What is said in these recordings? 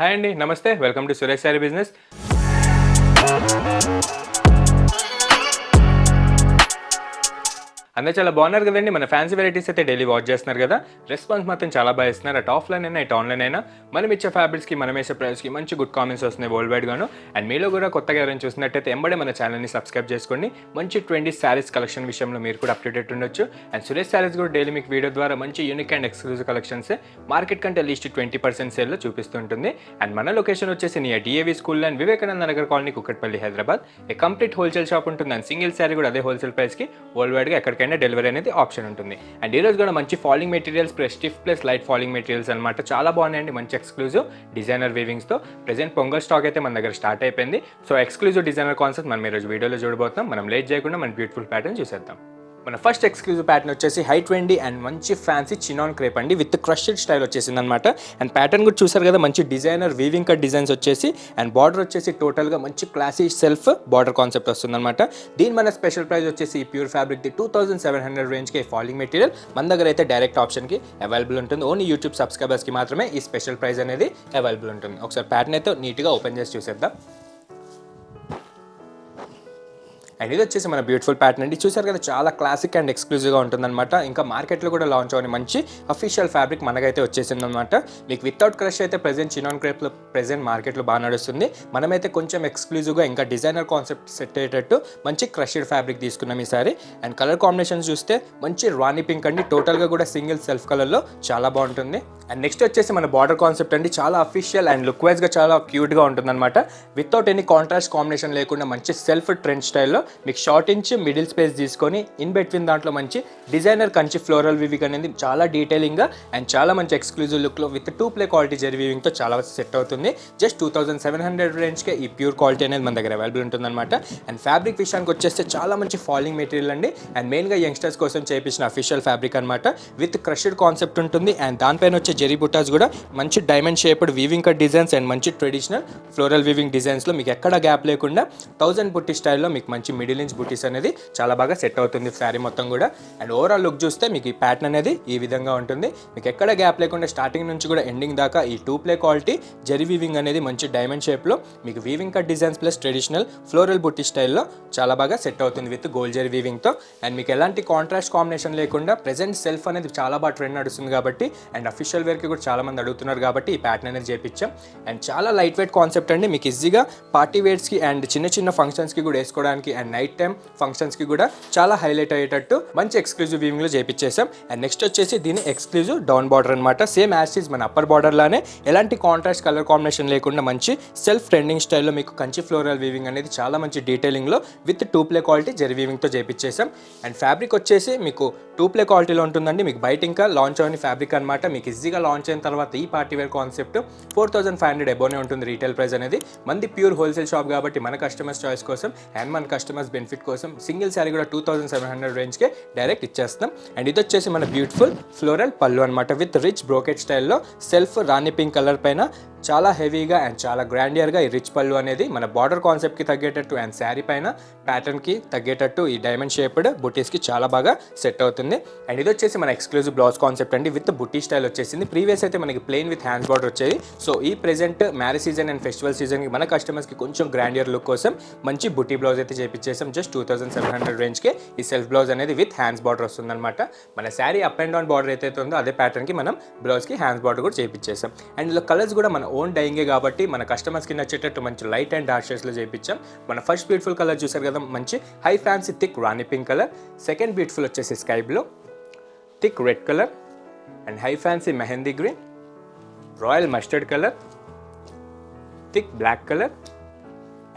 Hi అండి, నమస్తే. Welcome to Suresh sari business. అందరూ చాలా బాగున్నారు కదండి. మన ఫ్యాన్సీ వెరైటీస్ అయితే డైలీ వాచ్ చేస్తున్నారు కదా. రెస్పాన్స్ మాత్రం చాలా బాగా ఇస్తున్నారు. అటు ఆఫ్లైన్ అయినా ఇటు ఆన్లైన్ అయినా మనం ఇచ్చే ఫ్యాబ్రిక్స్కి మనం వేసే ప్రైస్కి మంచి గుడ్ కామెంట్స్ వస్తున్నాయి వరల్డ్ వైడ్ గాను. అండ్ మీలో కూడా కొత్తగా ఎవరైనా చూసినట్టయితే ఎంబడే మన ఛానల్ని సబ్స్క్రైబ్ చేసుకోండి. మంచి 20 శారీస్ కలెక్షన్ విషయంలో మీరు కూడా అప్డేటెడ్ ఉండొచ్చు. అండ్ సురేష్ శారీస్ కూడా డైలీ మీకు వీడియో ద్వారా మంచి unique and exclusive collections market కంటే లీస్ట్ 20% సేల్లో చూపిస్తుంటుంది. అండ్ మన లొకేషన్ వచ్చేసి near DAV school and Vivekananda Nagar colony, Kukatpally, Hyderabad. A complete wholesale shop ఉంటుంది. అండ్ సింగిల్ శారీ కూడా అదే హోల్సేల్ ప్రైస్కి వరల్డ్ వైడ్గా ఎక్కడికైనా డెలివరీ అనేది ఆప్షన్ ఉంటుంది. అండ్ ఈ రోజు కూడా మంచి falling materials plus stiff plus light falling materials అనమాట. చాలా బాగున్నాయండి. మంచి ఎక్స్క్లూజివ్ డిజైనర్ వీవింగ్స్తో ప్రెజెంట్ పొంగల్ స్టాక్ అయితే మన దగ్గర స్టార్ట్ అయిపోయింది. సో ఎక్స్క్లూజివ్ డిజైనర్ కాన్సెప్ట్ మనం ఈరోజు వీడియోలో చూడబోతున్నాం. మనం లేట్ చేయకుండా మన బ్యూటిఫుల్ ప్యాటర్న్ చూసేద్దాం. మన ఫస్ట్ ఎక్స్క్లూజివ్ ప్యాటర్న్ వచ్చేసి హై ట్రెండీ అండ్ మంచి ఫ్యాన్సీ చినాన్ క్రేప్ అండి విత్ క్రష్డ్ స్టైల్ వచ్చేసింది అనమాట. అండ్ ప్యాటర్న్ కూడా చూసారు కదా, మంచి డిజైనర్ వీవింగ్ కట్ డిజైన్స్ వచ్చేసి అండ్ బార్డర్ వచ్చేసి టోటల్గా మంచి క్లాసీ సెల్ఫ్ బార్డర్ కాన్సెప్ట్ వస్తుందన్నమాట. దీని మన స్పెషల్ ప్రైస్ వచ్చేసి ప్యూర్ ఫ్యాబ్రిక్ 2700 రేంజ్కి ఫాలింగ్ మెటీరియల్ మన దగ్గర అయితే డైరెక్ట్ ఆప్షన్కి అవైలబుల్ ఉంటుంది. ఓన్లీ యూట్యూబ్ సబ్స్క్రైబర్స్కి మాత్రమే ఈ స్పెషల్ ప్రైస్ అనేది అవైలబుల్ ఉంటుంది. ఒకసారి ప్యాటర్న్ అయితే నీట్గా ఓపెన్ చేసి చూసేద్దాం. అండ్ ఇది వచ్చేసి మన బ్యూటిఫుల్ ప్యాటర్న్ అండి. చూసారు కదా, చాలా క్లాసిక్ అండ్ ఎక్స్క్లూజివ్గా ఉంటుందన్నమాట. ఇంకా మార్కెట్లో కూడా లాంచ్ అవని మంచి అఫీషియల్ ఫ్యాబ్రిక్ మనకైతే వచ్చేసిందనమాట. మీకు వితౌట్ క్రష్ అయితే ప్రెజెంట్ చినాన్ క్రేప్లో ప్రెజెంట్ మార్కెట్లో బాగా నడుస్తుంది. మనమైతే కొంచెం ఎక్స్క్లూజివ్గా ఇంకా డిజైనర్ కాన్సెప్ట్ సెట్ అయ్యేటట్టు మంచి క్రష్డ్ ఫ్యాబ్రిక్ తీసుకున్నాం ఈసారి. అండ్ కలర్ కాంబినేషన్స్ చూస్తే మంచి రాణి పింక్ అండి. టోటల్గా కూడా సింగిల్ సెల్ఫ్ కలర్లో చాలా బాగుంటుంది. అండ్ నెక్స్ట్ వచ్చేసి మన బార్డర్ కాన్సెప్ట్ అండి. చాలా అఫీషియల్ అండ్ లుక్ వైజ్గా చాలా క్యూట్గా ఉంటుందన్నమాట. వితౌట్ ఎనీ కాంట్రాస్ట్ కాంబినేషన్ లేకుండా మంచి సెల్ఫ్ ట్రెండ్ స్టైల్లో మీకు షార్ట్ ఇంచ్ మిడిల్ స్పేస్ తీసుకొని ఇన్ బిట్వీన్ దాంట్లో మంచి డిజైనర్ కంచి ఫ్లోరల్ వీవింగ్ అనేది చాలా డీటెయిలింగ్గా అండ్ చాలా మంచి ఎక్స్క్లూజివ్ లుక్లో విత్ 2 ప్లే క్వాలిటీ జెరీ వీవింగ్తో చాలా సెట్ అవుతుంది. జస్ట్ 2700 రేంజ్కే ఈ ప్యూర్ క్వాలిటీ అనేది మన దగ్గర అవైలబుల్ ఉంటుందన్నమాట. అండ్ ఫ్యాబ్రిక్ విషయానికి వచ్చేస్తే చాలా మంచి ఫాలింగ్ మెటీరియల్ అండి. అండ్ మెయిన్గా యంగ్స్టర్స్ కోసం చేయించిన అఫీషియల్ ఫ్యాబ్రిక్ అనమాట. విత్ క్రష్డ్ కాన్సెప్ట్ ఉంటుంది. అండ్ దానిపైన వచ్చే జెరీ బుటాస్ కూడా మంచి diamond shaped weaving cut designs and మంచి ట్రెడిషనల్ ఫ్లోరల్ వీవింగ్ డిజైన్స్లో మీకు ఎక్కడ గ్యాప్ లేకుండా 1000 బుట్టి స్టైల్లో మీకు మంచి మిడిల్ ఇంచ్ బుటీస్ అనేది చాలా బాగా సెట్ అవుతుంది శారీ మొత్తం కూడా. అండ్ ఓవరాల్ లుక్ చూస్తే మీకు ఈ ప్యాటర్న్ అనేది ఈ విధంగా ఉంటుంది. మీకు ఎక్కడ గ్యాప్ లేకుండా స్టార్టింగ్ నుంచి కూడా ఎండింగ్ దాకా ఈ 2 ప్లే క్వాలిటీ జెరీ వీవింగ్ అనేది మంచి డైమండ్ షేప్లో మీకు weaving cut designs plus traditional floral బుట్టి స్టైల్లో చాలా బాగా సెట్ అవుతుంది విత్ గోల్డ్ జెరీ వీవింగ్తో. అండ్ మీకు ఎలాంటి కాంట్రాస్ట్ కాంబినేషన్ లేకుండా ప్రెజెంట్ సెల్ఫ్ అనేది చాలా బాగా ట్రెండ్ నడుస్తుంది కాబట్టి అండ్ అఫీషియల్ వేర్కి కూడా చాలా మంది అడుగుతున్నారు కాబట్టి ఈ ప్యాటర్న్ అనేది చేయించాం. అండ్ చాలా లైట్ వెయిట్ కాన్సెప్ట్ అండి. మీకు ఈజీగా పార్టీ వేర్స్కి అండ్ చిన్న చిన్న ఫంక్షన్స్కి కూడా వేసుకోవడానికి అండ్ నైట్ టైం ఫంక్షన్స్కి కూడా చాలా హైలైట్ అయ్యేటట్టు మంచి ఎక్స్క్లూజివ్ వీవింగ్లో చేయించేసాం. అండ్ నెక్స్ట్ వచ్చేసి దీని ఎక్స్క్లూజివ్ డౌన్ బార్డర్ అనమాట. సేమ్ యాజ్ ఈజ్ మన అప్పర్ బార్డర్ లానే ఎలాంటి కాంట్రాస్ట్ కలర్ కాంబినేషన్ లేకుండా మంచి సెల్ఫ్ ట్రెండింగ్ స్టైల్లో మీకు కంచి ఫ్లోరల్ వీవింగ్ అనేది చాలా మంచి డీటెయిలింగ్లో విత్ 2 ప్లే క్వాలిటీ జెరీ వీవింగ్తో చేయించేసాం. అండ్ ఫ్యాబ్రిక్ వచ్చేసి మీకు 2 ప్లే క్వాలిటీలో ఉంటుందండి. మీకు బయట ఇంకా లాంచ్ అవని ఫ్యాబ్రిక్ అనమాట. మీకు ఈజీగా లాంచ్ అయిన తర్వాత ఈ పార్టీ వేర్ కాన్సెప్ట్ 4500 అబోనే ఉంటుంది రీటైల్ ప్రైస్ అనేది. మంది ప్యూర్ హోల్సేల్ షాప్ కాబట్టి మన కస్టమర్స్ చాయిస్ కోసం అండ్ మన కస్టమర్స్ బెనిఫిట్ కోసం సింగిల్ శారీ కూడా 2700 రేంజ్కే డైరెక్ట్ ఇచ్చేస్తాం. అండ్ ఇది వచ్చేసి మన బ్యూటిఫుల్ ఫ్లోరల్ పళ్ళు అనమాట విత్ రిచ్ బ్రోకెట్ స్టైల్లో సెల్ఫ్ రాణి పింక్ కలర్ పైన చాలా హెవీగా అండ్ చాలా గ్రాండియర్గా ఈ రిచ్ పళ్ళు అనేది మన బార్డర్ కాన్సెప్ట్కి తగ్గేటట్టు అండ్ శారీ పైన ప్యాటర్న్కి తగ్గేటట్టు ఈ డైమండ్ షేప్డ్ బుటీస్కి చాలా బాగా సెట్ అవుతుంది. అండ్ ఇది వచ్చేసి మన ఎక్స్క్లూజివ్ బ్లౌజ్ కాన్సెప్ట్ అండి విత్ బుటీ స్టైల్ వచ్చేసింది. ప్రీవియస్ అయితే మనకి ప్లెయిన్ విత్ హ్యాండ్స్ బార్డర్ వచ్చేది. సో ఈ present marriage season and festival సీజన్కి మన కస్టమర్స్కి కొంచెం గ్రాండియర్ లుక్ కోసం మంచి బుటీ బ్లౌజ్ అయితే చేయించేసాం. జస్ట్ 2700 రేంజ్కే ఈ సెల్ఫ్ బ్లౌజ్ అనేది విత్ హ్యాండ్స్ బార్డర్ వస్తుందన్నమాట. మన sari up and down border అయితే ఉందో అదే ప్యాటర్న్కి మనం బ్లౌజ్కి హ్యాండ్స్ బార్డర్ కూడా చేయించేసాం. అండ్ ఇందులో కలర్స్ కూడా మన ఓన్ డైయింగే కాబట్టి మన కస్టమర్స్కి నచ్చేటట్టు మంచి లైట్ అండ్ డార్క్ షేడ్స్లో చేయించాం. మన ఫస్ట్ బ్యూటిఫుల్ కలర్ చూసారు కదా, మంచి high fancy thick rani pink colour. Second beautiful వచ్చేసి sky blue, thick red colour and high fancy mehndi green, royal mustard colour, thick black colour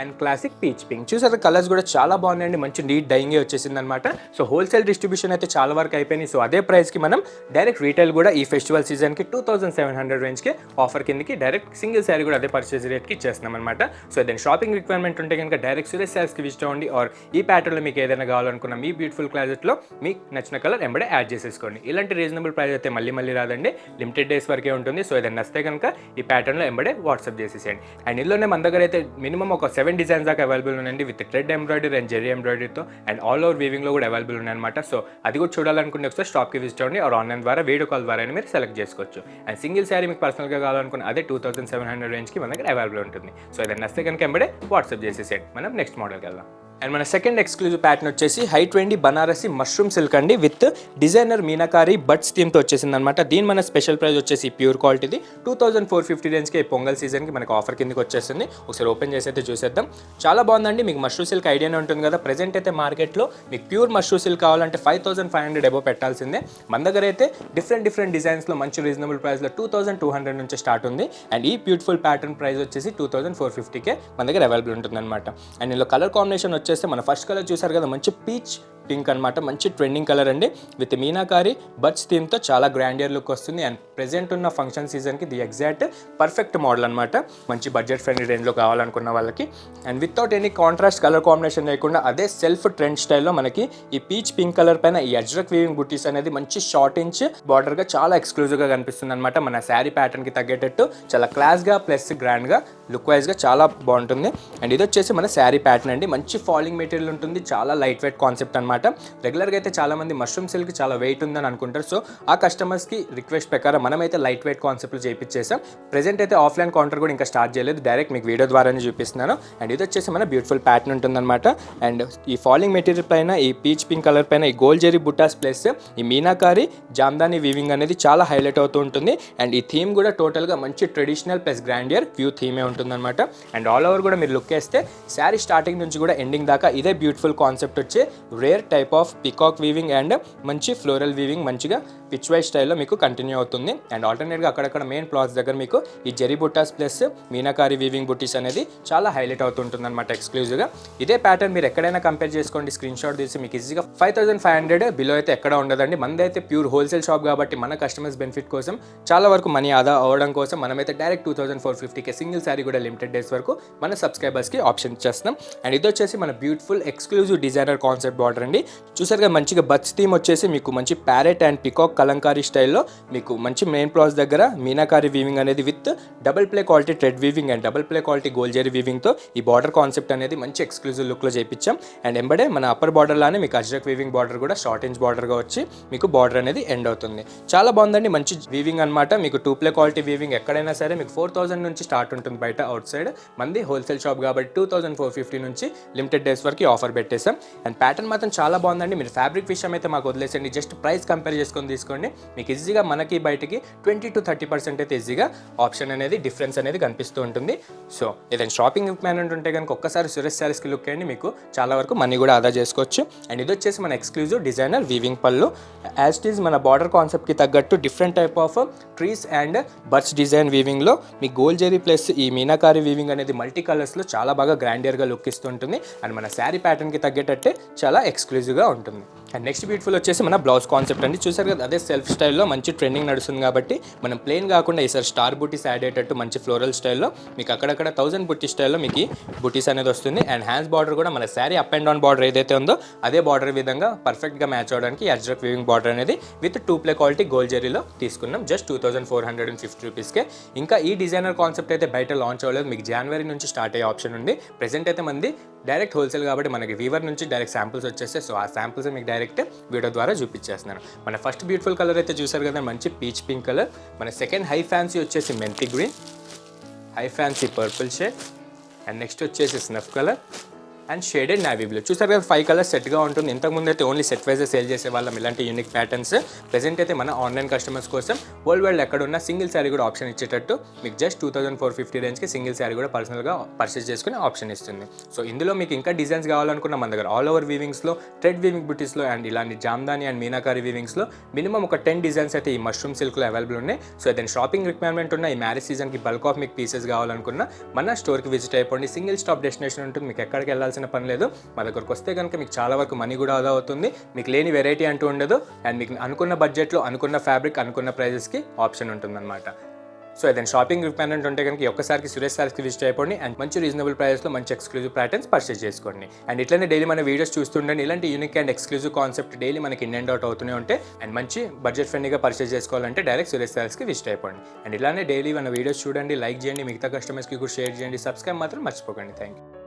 and classic peach pink. చూసారు colours కూడా చాలా బాగున్నాయండి. మంచి నీట్ డైయింగే వచ్చేసింది అనమాట. సో హోల్సేల్ డిస్ట్రిబ్యూషన్ అయితే చాలా వరకు అయిపోయినాయి. సో అదే ప్రైస్కి మనం డైరెక్ట్ రీటైల్ కూడా ఈ ఫెస్టివల్ సీజన్కి 2700 రేంజ్కి ఆఫర్ కిందకి డైరెక్ట్ సింగిల్ శారీ కూడా అదే పర్చేజ్ రేట్కి ఇచ్చేస్తున్నాం అనమాట. సో ఏదైనా షాపింగ్ రిక్వైర్మెంట్ ఉంటే కనుక డైరెక్ట్ సురేష్ శారీస్కి విజిట్ అవ్వండి. ఆర్ ఈ ప్యాటర్న్లో మీకు ఏదైనా కావాలనుకున్న మీ బ్యూటిఫుల్ క్లాజెట్లో మీకు నచ్చిన కలర్ ఎంబడే యాడ్ చేసేసుకోండి. ఇలాంటి రీజనబుల్ ప్రైస్ అయితే మళ్ళీ రాదండి. లిమిటెడ్ డేస్ వరకే ఉంటుంది. సో ఏదైనా నచ్చితే కనుక ఈ ప్యాటర్న్లో ఎంబడే వాట్సాప్ చేసేసేయండి. అండ్ ఇందులోనే మన దగ్గర అయితే మినిమం ఒక 7 7 డిజైన్స్ దాకా అవైలబుల్ ఉన్నాయండి with thread embroidery and zari ఎంబ్రాయిడరీతో అండ్ ఆల్ ఓవర్ వీవింగ్లో కూడా అవైలబుల్ ఉన్నాయన్నమాట. సో అది కూడా చూడాలనుకుంటే ఒకసారి స్టాప్కి విజిట్ అవ్వండి ఆర్ ఆన్లైన్ ద్వారా వీడియో కాల్ ద్వారా మీరు సెలెక్ట్ చేసుకోవచ్చు. అండ్ సింగిల్ శారీ మీకు పర్సనల్గా కావాలనుకున్న అదే 2700 రేంజ్కి మన దగ్గర అవైలబుల్ ఉంటుంది. సో ఏదైనా నచ్చితే కనుక ఎంబడే వాట్సాప్ చేసేసేయండి. మనం నెక్స్ట్ మోడల్కి వెళ్దాం. అండ్ మన సెకండ్ ఎక్స్క్లూజివ్ ప్యాటర్న్ వచ్చేసి high trendy Banarasi mushroom silk అండి విత్ డిజైనర్ మీనాకారి బడ్స్ థీమ్తో వచ్చేసింది అనమాట. దీని మన స్పెషల్ ప్రైస్ వచ్చేసి ప్యూర్ క్వాలిటీది 2450 రేంజ్కి పొంగల్ సీజన్కి మనకి ఆఫర్ కిందకి వచ్చేస్తుంది. ఒకసారి ఓపెన్ చేసి అయితే చూసేద్దాం. చాలా బాగుందండి. మీకు మష్రూమ్ సిల్క్ ఐడియానే ఉంటుంది కదా. ప్రెజెంట్ అయితే మార్కెట్లో మీకు ప్యూర్ మష్రూమ్ సిల్క్ కావాలంటే 5500 అబో పెట్టాల్సిందే. మన దగ్గర అయితే డిఫరెంట్ డిజైన్స్లో మంచి రీజనబుల్ ప్రైస్లో 2200 నుంచి స్టార్ట్ ఉంది. అండ్ ఈ బ్యూటిఫుల్ ప్యాటర్న్ ప్రైస్ వచ్చేసి 2450కే మన దగ్గర అవైలబుల్ ఉంటుంది అనమాట. అండ్ ఇందులో కలర్ కాంబినేషన్ వచ్చేసి మన ఫస్ట్ కలర్ చూసారు కదా, మంచి పీచ్ పింక్ అనమాట. మంచి ట్రెండింగ్ కలర్ అండి విత్ మీనాకారి బడ్స్ థీమ్తో చాలా గ్రాండియర్ లుక్ వస్తుంది. అండ్ ప్రెజెంట్ ఉన్న ఫంక్షన్ సీజన్కి ది ఎగ్జాక్ట్ పర్ఫెక్ట్ మోడల్ అనమాట. మంచి బడ్జెట్ ఫ్రెండ్లీ రేంజ్లో కావాలనుకున్న వాళ్ళకి. And without any contrast colour combination లేకుండా అదే సెల్ఫ్ ట్రెండ్ స్టైల్లో మనకి ఈ పీచ్ పింక్ కలర్ పైన ఈ అజ్రక్ వీవింగ్ బుటీస్ అనేది మంచి షార్ట్ ఇంచ్ బార్డర్గా చాలా ఎక్స్క్లూజివ్గా కనిపిస్తుంది అనమాట. మన శారీ ప్యాటర్న్కి తగ్గేటట్టు చాలా క్లాస్గా ప్లస్ గ్రాండ్గా లుక్ వైజ్గా చాలా బాగుంటుంది. అండ్ ఇది వచ్చేసి మన శారీ ప్యాటర్న్ అండి. మంచి ఫాలింగ్ మెటీరియల్ ఉంటుంది. చాలా లైట్ వెయిట్ కాన్సెప్ట్ అనమాట. రెగ్యులర్గా అయితే చాలామంది మష్రూమ్ సిల్క్ చాలా వెయిట్ ఉందని అనుకుంటారు. సో ఆ కస్టమర్స్కి రిక్వెస్ట్ ప్రకారం మనమైతే లైట్ వెయిట్ కాన్సెప్ట్లు చేయించేసాం. ప్రెజెంట్ అయితే ఆఫ్లైన్ కౌంటర్ కూడా ఇంకా స్టార్ట్ చేయలేదు. డైరెక్ట్ మీకు వీడియో ద్వారానే చూపిస్తున్నాను. అండ్ ఇది వచ్చేసి మన బ్యూటిఫుల్ ప్యాటర్న్ ఉంటుందన్నమాట. అండ్ ఈ ఫాలింగ్ మెటీరియల్ పైన ఈ పీచ్ పింక్ కలర్ పైన ఈ గోల్డ్ జెరీ బుటాస్ ప్లస్ ఈ మీనాకారి జామ్దాని వీవింగ్ అనేది చాలా హైలైట్ అవుతూ ఉంటుంది. అండ్ ఈ థీమ్ కూడా టోటల్గా మంచి ట్రెడిషనల్ ప్లస్ గ్రాండియర్ వ్యూ థీమే ఉంటుందన్నమాట. అండ్ ఆల్ ఓవర్ కూడా మీరు లుక్ వేస్తే శారీ స్టార్టింగ్ నుంచి కూడా ఎండింగ్ దాకా ఇదే బ్యూటిఫుల్ కాన్సెప్ట్ వచ్చి rare type of peacock weaving and మంచి ఫ్లోరల్ వీవింగ్ మంచిగా పిచ్ వైజ్ స్టైల్లో మీకు కంటిన్యూ అవుతుంది. అండ్ ఆల్టర్నేట్గా అక్కడక్కడ మెయిన్ ప్లాట్స్ దగ్గర మీకు ఈ జెరీ బుట్టాస్ ప్లస్ మీనాకారి వీవింగ్ బుట్టీస్ అనేది చాలా హైలైట్ అవుతుంటుంది అనమాట ఎక్స్క్లూజివ్గా. ఇదే ప్యాటర్న్ మీరు ఎక్కడైనా కంపేర్ చేసుకోండి, స్క్రీన్ షాట్ తీసి మీకు ఈజీగా 5500 బిలో అయితే ఎక్కడ ఉండదండి. మనది అయితే ప్యూర్ హోల్సేల్ షాప్ కాబట్టి మన కస్టమర్స్ బెనిఫిట్ కోసం చాలా వరకు మనీ ఆదా అవ్వడం కోసం మనమైతే డైరెక్ట్ 2450కే సింగిల్ శారీ కూడా లిమిటెడ్ డేస్ వరకు మన సబ్స్క్రైబర్స్కి ఆప్షన్ ఇచ్చేస్తున్నాం. అండ్ ఇది వచ్చేసి మన beautiful exclusive designer concept border అండి. చూసారుగా మంచిగా బడ్స్ థీమ్ వచ్చేసి మీకు మంచి ప్యారెట్ అండ్ పికాక్ కలంకారీ స్టైల్లో మీకు మంచి మెయిన్ ప్లాస్ దగ్గర మీనాకారి వీవింగ్ అనేది with double ply quality thread weaving and double ply quality gold zari వీవింగ్తో ఈ బార్డర్ కాన్సెప్ట్ అనేది మంచి ఎక్స్క్లూజివ్ లుక్లో చేయించాం. అండ్ ఎంబడే మన అప్పర్ బార్డర్ లానే మీకు అజ్రక్ వీవింగ్ బార్డర్ కూడా షార్ట్ ఇంచ్ బార్డర్గా వచ్చి మీకు బార్డర్ అనేది ఎండ్ అవుతుంది. చాలా బాగుందండి. మంచి వీవింగ్ అనమాట. మీకు 2 ప్లే క్వాలిటీ వీవింగ్ ఎక్కడైనా సరే మీకు 4000 నుంచి స్టార్ట్ ఉంటుంది బయట అవుట్ సైడ్. మంది హోల్సేల్ షాప్ కాబట్టి 2450 నుంచి లిమిటెడ్ డేస్ వరకు ఆఫర్ పెట్టేసాం. అండ్ ప్యాటర్న్ మాత్రం చాలా బాగుందండి. మీరు ఫ్యాబ్రిక్ విషయం అయితే మాకు వదిలేసండి, జస్ట్ ప్రైస్ కంపేర్ చేసుకొని తీసుకోండి. మీకు ఈజీగా మనకి బయటికి 20 to 30% అయితే ఈజీగా ఆప్షన్ అనేది డిఫరెన్స్ అనేది కనిపిస్తూ ఉంటుంది. సో ఏదైనా షాపింగ్ రిక్వైర్మెంట్ ఉంటే కనుక ఒక్కసారి సురేష్ శారీస్కి లుక్ అయ్యండి, మీకు చాలా వరకు మనీ కూడా ఆదా చేసుకోవచ్చు. అండ్ ఇది వచ్చేసి మన exclusive designer weaving pallu. As it is మన బార్డర్ కాన్సెప్ట్కి తగ్గట్టు different type of trees and birds design వీవింగ్లో మీ గోల్డ్ జెరీ ప్లస్ ఈ మీనాకారి వీవింగ్ అనేది మల్టీ కలర్స్లో చాలా బాగా గ్రాండియర్గా లుక్ ఇస్తుంటుంది. అండ్ మన శారీ ప్యాటర్న్కి తగ్గేటట్టే చాలా ఎక్స్క్లూజివ్గా ఉంటుంది. అండ్ నెక్స్ట్ బ్యూటిఫుల్ వచ్చేసి మన బ్లౌజ్ కాన్సెప్ట్ అండి. చూసారు కదా, అదే సెల్ఫ్ స్టైల్లో మంచి ట్రెండింగ్ నడుస్తుంది కాబట్టి మనం ప్లెయిన్ కాకుండా ఈసారి స్టార్ బుటీస్ యాడ్ అయ్యేటట్టు మంచి ఫ్లోరల్ స్టైల్లో మీకు అక్కడక్కడ 1000 బుటీ స్టైల్లో మీకు బుటీస్ అనేది వస్తుంది. అండ్ హ్యాండ్స్ బార్డర్ కూడా మన sari up and down border ఏదైతే ఉందో అదే బార్డర్ విధంగా పర్ఫెక్ట్గా మ్యాచ్ అవడానికి అజ్రక్ వీవింగ్ బార్డర్ అనేది విత్ 2 ప్లే క్వాలిటీ గోల్డ్ జెరీలో తీసుకున్నాం. జస్ట్ 2450 రూపీస్కే. ఇంకా ఈ డిజైనర్ కాన్సెప్ట్ అయితే బయట లాంచ్ అవ్వలేదు. మీకు జనవరి నుంచి స్టార్ట్ అయ్యే ఆప్షన్ ఉంది. ప్రెజెంట్ అయితే మంది డైరెక్ట్ హోల్సేల్ కాబట్టి మనకి వీవర్ నుంచి డైరెక్ట్ శాంపుల్స్ వచ్చేస్తాయి. సో ఆ శాంపుల్స్ మీకు డైరెక్ట్ వీడియో ద్వారా చూపించేస్తున్నాను. మన ఫస్ట్ బ్యూటిఫుల్ కలర్ అయితే చూసారు కదా, మంచి పీచ్ పింక్ కలర్. మన సెకండ్ హై ఫ్యాన్సీ వచ్చేసి మెంతి green, high fancy purple shade. And next వచ్చేసి snuff colour and shaded navy blue. చూసారు కదా, 5 కలర్స్ సెట్గా ఉంటుంది. ఇంతకుముందు అయితే ఓన్లీ సెట్ వైజ్ సేల్ చేసే వాళ్ళం ఇలాంటి యూనిక్ ప్యాటర్న్స్. ప్రెజెంట్ అయితే మన ఆన్లైన్ కస్టమర్స్ కోసం వరల్డ్ వైడ్ ఎక్కడ ఉన్న సింగిల్ శారీ కూడా ఆప్షన్ ఇచ్చేటట్టు మీకు జస్ట్ 2450 రేంజ్కి సింగిల్ శారీ కూడా పర్సనల్గా పర్చేస్ చేసుకునే ఆప్షన్ ఇస్తుంది. సో ఇందులో మీకు ఇంకా డిజైన్స్ కావాలనుకున్న మన దగ్గర ఆల్ ఓవర్ వీవింగ్స్లో థ్రెడ్ వీవింగ్ బుటీస్లో అండ్ ఇలాంటి జామ్దాని అండ్ మీనాకారి వీవింగ్స్లో మినిమం ఒక 10 డిజైన్స్ అయితే ఈ మష్రూమ్ సిల్క్లో అవైలబుల్ ఉన్నాయి. సో ఏదైనా షాపింగ్ రిక్వైర్మెంట్ ఉన్న ఈ మ్యారేజ్ సీజన్కి బల్క్ ఆఫ్ మీకు పీసెస్ కావాలనుకున్న మన స్టోర్కి విజిట్ అయిపోండి. సింగిల్ స్టాప్ డెస్టినేషన్ ఉంటుంది. మీకు ఎక్కడికి వెళ్ళాల్సిన పని లేదు. మా దగ్గరకు వస్తే కనుక మీకు చాలా వరకు మనీ కూడా ఆదా అవుతుంది. మీకు లేని వెరైటీ అంటూ ఉండదు. అండ్ మీకు అనుకున్న బడ్జెట్లో అనుకున్న ఫ్యాబ్రిక్ అనుకున్న ప్రైజెస్కి ఆప్షన్ ఉంటుందన్నమాట. సో ఏదైనా షాపింగ్ రిక్వైర్మెంట్ ఉంటే కనుక ఒక్కసారికి సురేష్ శారీస్కి విజిట్ అయిపోండి అండ్ మంచి రీజనబుల్ ప్రైస్లో మంచి ఎక్స్క్లూజివ్ ప్యాటర్న్స్ పర్చేస్ చేసుకోండి. అండ్ ఇట్లనే డైలీ మన వీడియోస్ చూస్తుండండి. ఇలాంటి unique and exclusive concept daily మనకి ఇన్ అండ్ అవుట్ అవుతూనే ఉంటాయి. అండ్ మంచి బడ్జెట్ ఫ్రెండ్లీగా పర్చేస్ చేసుకోవాలంటే డైరెక్ట్ సురేష్ శారీస్కి విజిట్ అయిపోండి. అండ్ ఇలానే డైలీ మన వీడియోస్ చూడండి, లైక్ చేయండి, మిగతా కస్టమర్స్కి కూడా షేర్ చేయండి, సబ్స్క్రైబ్ మాత్రం మర్చిపోకండి. Thank you.